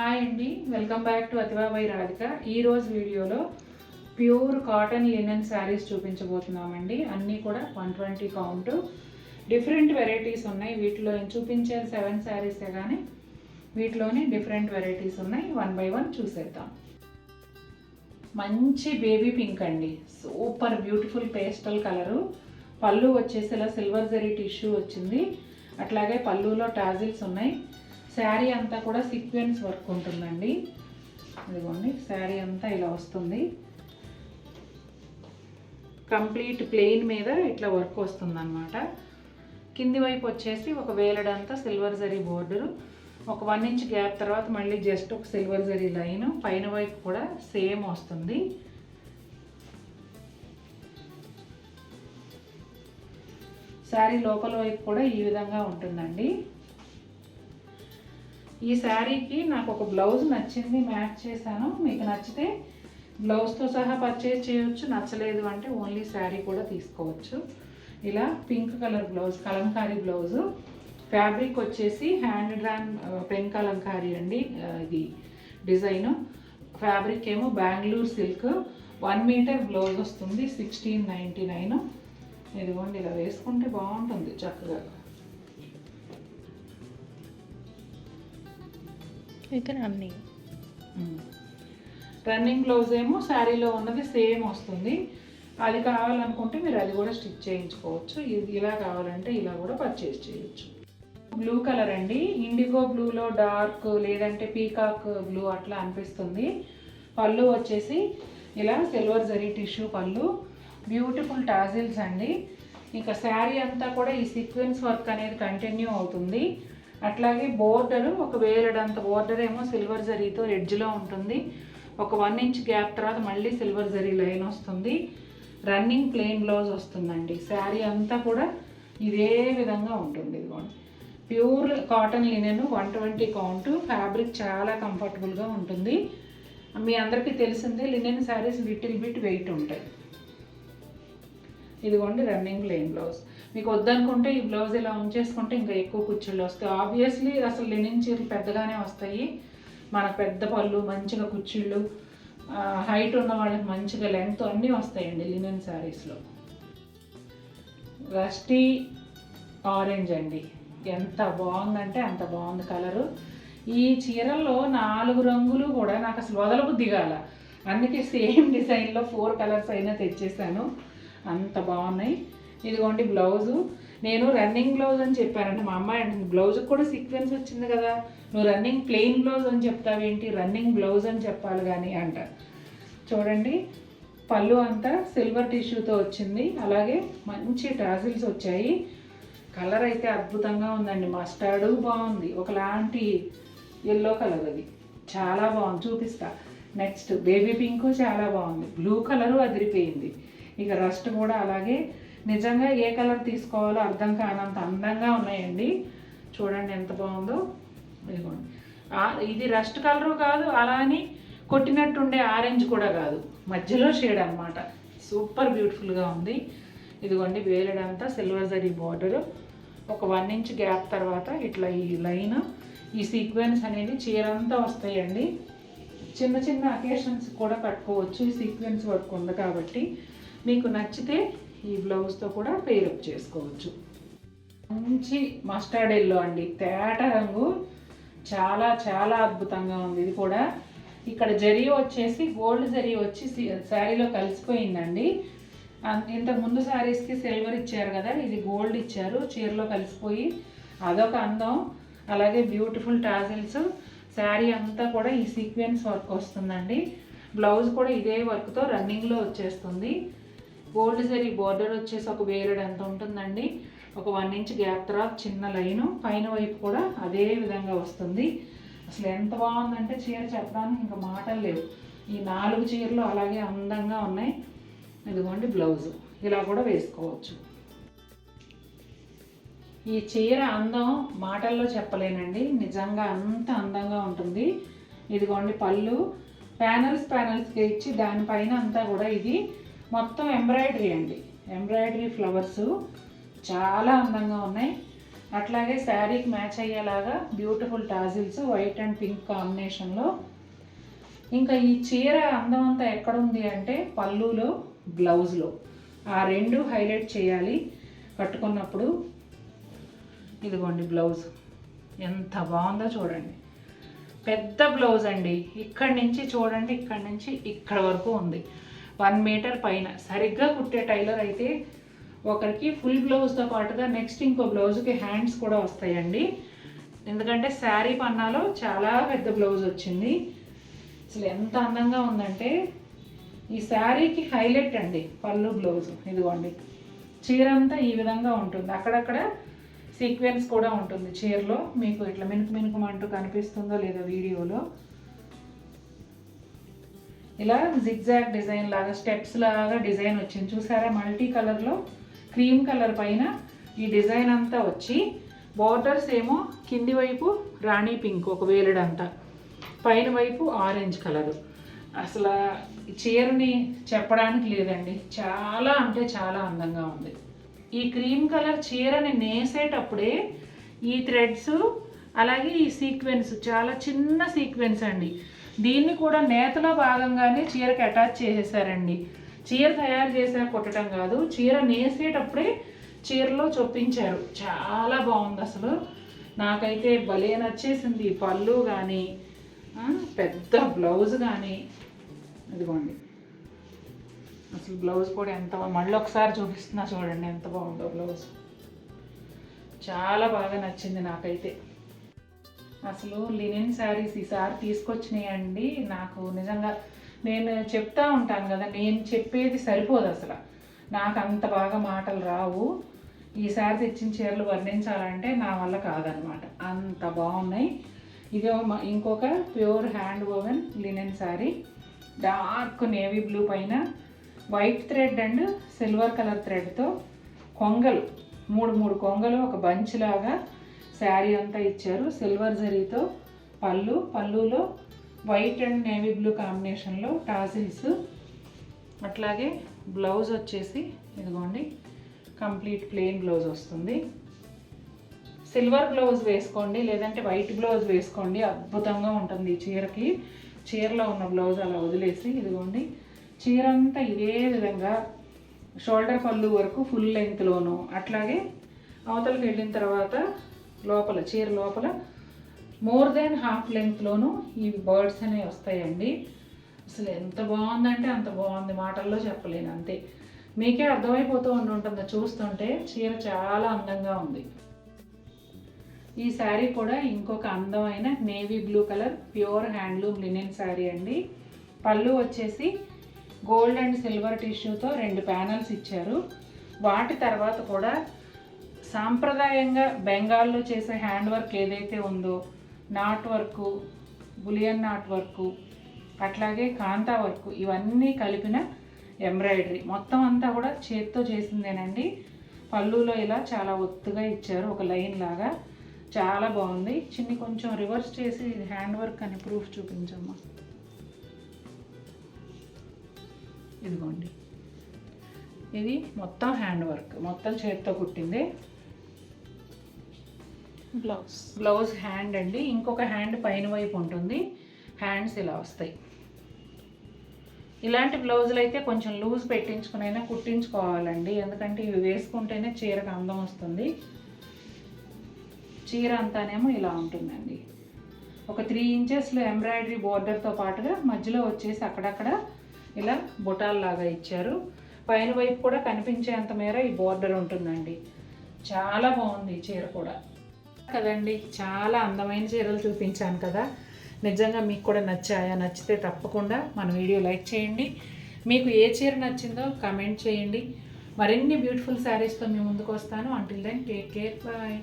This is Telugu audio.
హాయ్ అండి, welcome back to Athiva by Radhika. ఈరోజు వీడియోలో ప్యూర్ కాటన్ లినెన్ శారీస్ చూపించబోతున్నామండి. అన్నీ కూడా 120 కౌంట్. డిఫరెంట్ వెరైటీస్ ఉన్నాయి. వీటిలో నేను చూపించే 7 శారీసే కానీ వీటిలోనే డిఫరెంట్ వెరైటీస్ ఉన్నాయి. 1 by 1 చూసేద్దాం. మంచి బేబీ పింక్ అండి, సూపర్ బ్యూటిఫుల్ పేస్టల్ కలరు. పళ్ళు వచ్చేసి ఇలా సిల్వర్ జరీ టిష్యూ వచ్చింది. అట్లాగే పళ్ళులో టాజిల్స్ ఉన్నాయి. శారీ అంతా కూడా సీక్వెన్స్ వర్క్ ఉంటుందండి. ఇదిగోండి, శారీ అంతా ఇలా వస్తుంది. కంప్లీట్ ప్లెయిన్ మీద ఇట్లా వర్క్ వస్తుంది అన్నమాట. కింది వైపు వచ్చేసి ఒక వేలడంతా సిల్వర్ జరీ బోర్డరు, ఒక 1 ఇంచ్ గ్యాప్ తర్వాత మళ్ళీ జస్ట్ ఒక సిల్వర్ జరీ లైన్. పైన వైపు కూడా సేమ్ వస్తుంది. శారీ లోపల వైపు కూడా ఈ విధంగా ఉంటుందండి. ఈ శారీకి నాకు ఒక బ్లౌజ్ నచ్చింది, మ్యాచ్ చేశాను. మీకు నచ్చితే బ్లౌజ్తో సహా పర్చేజ్ చేయొచ్చు, నచ్చలేదు అంటే ఓన్లీ శారీ కూడా తీసుకోవచ్చు. ఇలా pink colour blouse, Kalamkari blouse. Fabric వచ్చేసి హ్యాండ్ డ్రాన్ పెన్ కలంకారీ అండి. ఇది డిజైను. ఫ్యాబ్రిక్ ఏమో బెంగళూరు సిల్క్. 1 మీటర్ బ్లౌజ్ వస్తుంది. 1699. ఇదిగోండి, ఇలా వేసుకుంటే బాగుంటుంది చక్కగా. రన్నింగ్ బ్లౌజ్ ఏమో శారీలో ఉన్నది సేమ్ వస్తుంది. అది కావాలనుకుంటే మీరు అది కూడా స్టిచ్ చేయించుకోవచ్చు. ఇది ఇలా కావాలంటే ఇలా కూడా పర్చేస్ చేయొచ్చు. బ్లూ కలర్ అండి, ఇండిగో బ్లూలో డార్క్ లేదంటే పీకాక్ బ్లూ అట్లా అనిపిస్తుంది. పళ్ళు వచ్చేసి ఇలా సిల్వర్ జరీ టిష్యూ పళ్ళు, బ్యూటిఫుల్ టాజిల్స్ అండి. ఇంకా శారీ అంతా కూడా ఈ సీక్వెన్స్ వర్క్ అనేది కంటిన్యూ అవుతుంది. అట్లాగే బోర్డరు ఒక వేలడంత బోర్డర్ ఏమో సిల్వర్ జరీతో ఎడ్జ్లో ఉంటుంది. ఒక 1 ఇంచ్ గ్యాప్ తర్వాత మళ్ళీ సిల్వర్ జరీ లైన్ వస్తుంది. రన్నింగ్ ప్లెయిన్ బ్లౌజ్ వస్తుందండి. శారీ అంతా కూడా ఇదే విధంగా ఉంటుంది. ఇదిగోండి, pure cotton linen, 120 count. Fabric చాలా కంఫర్టబుల్గా ఉంటుంది. మీ అందరికీ తెలిసిందే linen saris little bit weight ఉంటాయి. ఇదిగోండి రన్నింగ్ ప్లెయిన్ బ్లౌజ్. మీకు వద్దనుకుంటే ఈ బ్లౌజ్ ఇలా ఉంచేసుకుంటే ఇంకా ఎక్కువ కుచ్చుళ్ళు వస్తాయి. ఆబ్వియస్లీ అసలు లినెన్ చీరలు పెద్దగానే వస్తాయి. మనకు పెద్ద పళ్ళు, మంచిగా కుచ్చిళ్ళు, హైట్ ఉన్న వాళ్ళకి మంచిగా లెంగ్త్ అన్నీ వస్తాయండి లినెన్ శారీస్లో. రస్టీ ఆరెంజ్ అండి, ఎంత బాగుందంటే అంత బాగుంది కలరు. ఈ చీరల్లో 4 రంగులు కూడా నాకు అసలు వదలబుద్ధి కాల. అందుకే సేమ్ డిజైన్లో 4 కలర్స్ అయినా తెచ్చేసాను. అంత బాగున్నాయి. ఇదిగోండి బ్లౌజు. నేను రన్నింగ్ బ్లౌజ్ అని చెప్పానంటే మా అమ్మాయి అంటే బ్లౌజ్కి కూడా సీక్వెన్స్ వచ్చింది కదా, నువ్వు రన్నింగ్ ప్లెయిన్ బ్లౌజ్ అని చెప్తావేంటి, రన్నింగ్ బ్లౌజ్ అని చెప్పాలి కానీ అంట. చూడండి, పళ్ళు అంతా సిల్వర్ టిష్యూతో వచ్చింది. అలాగే మంచి టాజిల్స్ వచ్చాయి. కలర్ అయితే అద్భుతంగా ఉందండి. మస్టర్డు బాగుంది, ఒకలాంటి ఎల్లో కలర్, అది చాలా బాగుంది. చూపిస్తా. నెక్స్ట్ బేబీ పింక్ చాలా బాగుంది. బ్లూ కలరు అదిరిపోయింది. ఇక రస్ట్ కూడా అలాగే. నిజంగా ఏ కలర్ తీసుకోవాలో అర్థం కానంత అందంగా ఉన్నాయండి. చూడండి ఎంత బాగుందో. ఇదిగోండి, ఇది రస్ట్ కలరు కాదు, అలా అని కొట్టినట్టుండే ఆరెంజ్ కూడా కాదు, మధ్యలో షేడ్ అనమాట. సూపర్ బ్యూటిఫుల్గా ఉంది. ఇదిగోండి, వేలడంతా సిల్వర్ జరీ బార్డరు, ఒక 1 ఇంచ్ గ్యాప్ తర్వాత ఇట్లా ఈ లైన్, ఈ సీక్వెన్స్ అనేది చీరంతా వస్తాయండి. చిన్న చిన్న అకేషన్స్ కూడా కట్టుకోవచ్చు. ఈ సీక్వెన్స్ వర్క్ ఉంది కాబట్టి మీకు నచ్చితే ఈ బ్లౌజ్తో కూడా పేరప్ చేసుకోవచ్చు. మంచి మస్టర్డ్ ఎల్లో అండి, తేట రంగు, చాలా చాలా అద్భుతంగా ఉంది. ఇది కూడా ఇక్కడ జరీ వచ్చేసి గోల్డ్ జరీ వచ్చి శారీలో కలిసిపోయిందండి. ఇంతకు ముందు శారీస్కి సిల్వర్ ఇచ్చారు కదా, ఇది గోల్డ్ ఇచ్చారు, చీరలో కలిసిపోయి అదొక అందం. అలాగే బ్యూటిఫుల్ టాజిల్స్. శారీ అంతా కూడా ఈ సీక్వెన్స్ వర్క్ వస్తుందండి. బ్లౌజ్ కూడా ఇదే వర్క్తో రన్నింగ్లో వచ్చేస్తుంది. గోల్డ్ జరీ బోర్డర్ వచ్చేసి ఒక వేలడంత ఉంటుందండి. ఒక 1 ఇంచ్ గ్యాప్ తర్వాత చిన్న లైను, పైన వైపు కూడా అదే విధంగా వస్తుంది. అసలు ఎంత బాగుందంటే చీర చెప్పడానికి ఇంకా మాటలు లేవు. ఈ 4 చీరలు అలాగే అందంగా ఉన్నాయి. ఇదిగోండి బ్లౌజు, ఇలా కూడా వేసుకోవచ్చు. ఈ చీర అందం మాటల్లో చెప్పలేనండి, నిజంగా అంత అందంగా ఉంటుంది. ఇదిగోండి పళ్ళు ప్యానల్స్కి ఇచ్చి దానిపైన అంతా కూడా ఇది మొత్తం ఎంబ్రాయిడరీ అండి. ఎంబ్రాయిడరీ ఫ్లవర్స్ చాలా అందంగా ఉన్నాయి. అట్లాగే శారీకి మ్యాచ్ అయ్యేలాగా beautiful tassels white and pink కాంబినేషన్లో. ఇంకా ఈ చీర అందం అంతా ఎక్కడుంది అంటే పళ్ళులో, బ్లౌజ్లో. ఆ రెండు హైలైట్ చేయాలి కట్టుకున్నప్పుడు. ఇదిగోండి బ్లౌజ్ ఎంత బాగుందో చూడండి. పెద్ద బ్లౌజ్ అండి. ఇక్కడి నుంచి చూడండి, ఇక్కడి నుంచి ఇక్కడ వరకు ఉంది. 1 మీటర్ పైన. సరిగ్గా కుట్టే టైలర్ అయితే ఒకరికి ఫుల్ బ్లౌజ్తో పాటుగా నెక్స్ట్ ఇంకో బ్లౌజ్కి హ్యాండ్స్ కూడా వస్తాయండి. ఎందుకంటే శారీ పన్నాలో చాలా పెద్ద బ్లౌజ్ వచ్చింది. అసలు ఎంత అందంగా ఉందంటే ఈ శారీకి హైలైట్ అండి పళ్ళు, బ్లౌజ్. ఇదిగోండి చీర అంతా ఈ విధంగా ఉంటుంది. అక్కడక్కడ సీక్వెన్స్ కూడా ఉంటుంది చీరలో. మీకు ఇట్లా మినుకుమంటూ కనిపిస్తుందో లేదో వీడియోలో. ఇలా జిగ్జాగ్ డిజైన్ లాగా, స్టెప్స్ లాగా డిజైన్ వచ్చింది చూసారా. మల్టీ కలర్లో క్రీమ్ కలర్ పైన ఈ డిజైన్ అంతా వచ్చి, బోర్డర్స్ ఏమో కింది వైపు రాణి పింక్ ఒక వేలుడంతా, పైన వైపు ఆరెంజ్ కలరు. అసలు చీరని చెప్పడానికి లేదండి, చాలా అంటే చాలా అందంగా ఉంది. ఈ క్రీమ్ కలర్ చీరని నేసేటప్పుడే ఈ థ్రెడ్స్ అలాగే ఈ సీక్వెన్స్, చాలా చిన్న సీక్వెన్స్ అండి. దీన్ని కూడా నేతలో భాగంగానే చీరకి అటాచ్ చేసేసారండి. చీర తయారు చేసా కుట్టడం కాదు, చీర నేసేటప్పుడే చీరలో చొప్పించారు. చాలా బాగుంది అసలు. నాకైతే భలే నచ్చేసింది. పళ్ళు కానీ, పెద్ద బ్లౌజ్ కానీ. ఇదిగోండి అసలు బ్లౌజ్ కూడా ఎంత, మళ్ళీ ఒకసారి చూపిస్తున్నా చూడండి ఎంత బాగుందో బ్లౌజ్. చాలా బాగా నచ్చింది నాకైతే. అసలు లినెన్ శారీస్ ఈసారి తీసుకొచ్చినాయండి. నాకు నిజంగా, నేను చెప్తా ఉంటాను కదా, నేను చెప్పేది సరిపోదు అసలు. నాకు అంత బాగా మాటలు రావు. ఈసారి తెచ్చిన చీరలు వర్ణించాలంటే నా వల్ల కాదనమాట, అంత బాగున్నాయి. ఇది ఇంకొక pure hand woven linen sari. Dark navy blue పైన white thread and silver colour థ్రెడ్తో కొంగలు, మూడు కొంగలు ఒక బంచ్ లాగా శారీ అంతా ఇచ్చారు. సిల్వర్ జరీతో పళ్ళులో వైట్ అండ్ నేవీ బ్లూ కాంబినేషన్లో టాజిల్స్. అట్లాగే బ్లౌజ్ వచ్చేసి ఇదిగోండి కంప్లీట్ ప్లెయిన్ బ్లౌజ్ వస్తుంది. సిల్వర్ బ్లౌజ్ వేసుకోండి, లేదంటే వైట్ బ్లౌజ్ వేసుకోండి, అద్భుతంగా ఉంటుంది ఈ చీరకి. చీరలో ఉన్న బ్లౌజ్ అలా వదిలేసి ఇదిగోండి చీర అంతా ఇదే విధంగా షోల్డర్ పళ్ళు వరకు ఫుల్ లెంగ్త్లోను, అట్లాగే అవతలకి వెళ్ళిన తర్వాత లోపల చీర లోపల మోర్ దెన్ హాఫ్ లెంగ్త్లోను ఈ బర్డ్స్ అనేవి వస్తాయండి. అసలు ఎంత బాగుందంటే అంత బాగుంది, మాటల్లో చెప్పలేను అంతే. మీకే అర్థమైపోతూ ఉంటుంది చూస్తుంటే. చీర చాలా అందంగా ఉంది. ఈ శారీ కూడా ఇంకొక అందమైన navy blue colour pure handloom linen sari అండి. పళ్ళు వచ్చేసి గోల్డ్ అండ్ సిల్వర్ టిష్యూతో 2 ప్యానల్స్ ఇచ్చారు. వాటి తర్వాత కూడా సాంప్రదాయంగా బెంగాల్లో చేసే హ్యాండ్ వర్క్ ఏదైతే ఉందో, knot work, bullion knot work, అట్లాగే కాంతా వర్క్, ఇవన్నీ కలిపిన ఎంబ్రాయిడరీ మొత్తం అంతా కూడా చేత్తో చేసిందేనండి. పళ్ళులో ఇలా చాలా ఒత్తుగా ఇచ్చారు, ఒక లైన్ లాగా. చాలా బాగుంది. కొంచెం రివర్స్ చేసి హ్యాండ్ వర్క్ అని ప్రూఫ్ చూపించమ్మా. ఇదిగోండి ఇది మొత్తం హ్యాండ్ వర్క్, మొత్తం చేత్తో కుట్టింది. బ్లౌజ్ హ్యాండ్ అండి. ఇంకొక హ్యాండ్ పైన వైపు ఉంటుంది. హ్యాండ్స్ ఇలా వస్తాయి. ఇలాంటి బ్లౌజులు అయితే కొంచెం లూజ్ పెట్టించుకునైనా కుట్టించుకోవాలండి, ఎందుకంటే ఇవి వేసుకుంటేనే చీరకు అందం వస్తుంది. చీర అంతానేమో ఇలా ఉంటుందండి. ఒక 3 ఇంచెస్లో ఎంబ్రాయిడరీ బోర్డర్తో పాటుగా మధ్యలో వచ్చేసి అక్కడక్కడ ఇలా బుటాల్లాగా ఇచ్చారు. పైన వైపు కూడా కనిపించేంత మేర ఈ బోర్డర్ ఉంటుందండి. చాలా బాగుంది ఈ చీర కూడా కదండి. చాలా అందమైన చీరలు చూపించాను కదా, నిజంగా మీకు కూడా నచ్చాయా? నచ్చితే తప్పకుండా మన వీడియో లైక్ చేయండి. మీకు ఏ చీర నచ్చిందో కామెంట్ చేయండి. మరిన్ని బ్యూటిఫుల్ శారీస్తో మీ ముందుకు వస్తాను. Until then take care, bye.